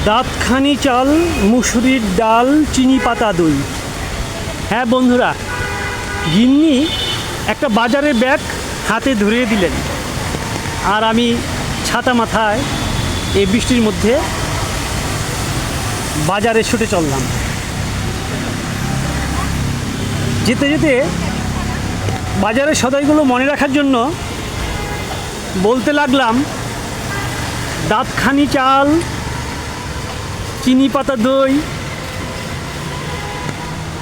দাঁতখানি চাল, মুসুরির ডাল, চিনি পাতা দই। হ্যাঁ বন্ধুরা, গিন্নি একটা বাজারের ব্যাগ হাতে ধরিয়ে দিলেন, আর আমি ছাতা মাথায় এই বৃষ্টির মধ্যে বাজারে ছুটে চললাম। যেতে যেতে বাজারের সদাইগুলো মনে রাখার জন্য বলতে লাগলাম, দাঁতখানি চাল, চিনি পাতা দই,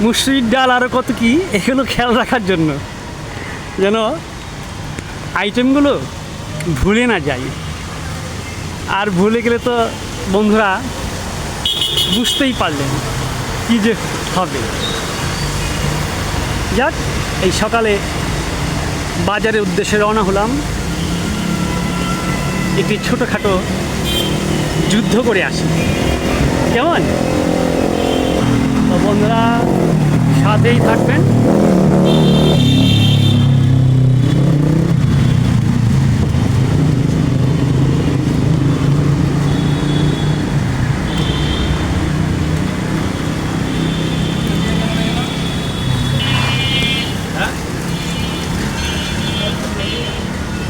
মুসুরির ডাল, আরও কত কি, এগুলো খেয়াল রাখার জন্য, যেন আইটেমগুলো ভুলে না যাই। আর ভুলে গেলে তো বন্ধুরা বুঝতেই পারলেন কী যে হবে। যাক, এই সকালে বাজারের উদ্দেশ্যে রওনা হলাম, একটি ছোটোখাটো যুদ্ধ করে আসি। কেমন? তো বন্ধুরা সাথেই থাকবেন।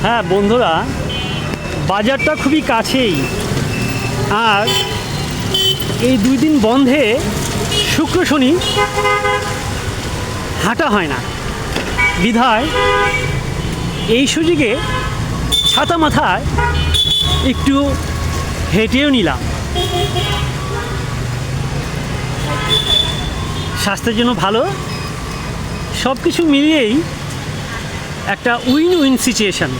হ্যাঁ বন্ধুরা, বাজারটা খুবই কাছেই, আর এই 2 দিন বন্ধে শুক্র শনি হাঁটা হয় না, বিধায় এই সুযোগে ছাতা মাথায় একটু হেঁটেও নিলাম। স্বাস্থ্যের জন্য ভালো, সব কিছু মিলিয়েই একটা উইন উইন সিচুয়েশন।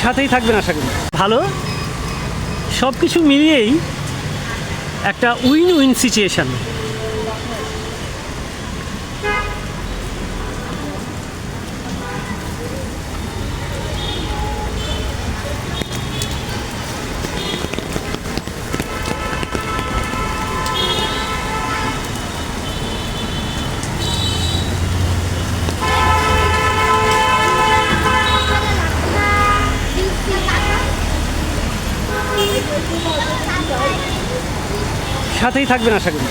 সাথেই থাকবেন আশা করি। ভালো, সব কিছু মিলিয়েই একটা উইন উইন সিচুয়েশন। সাথেই থাকবেন আশা করি।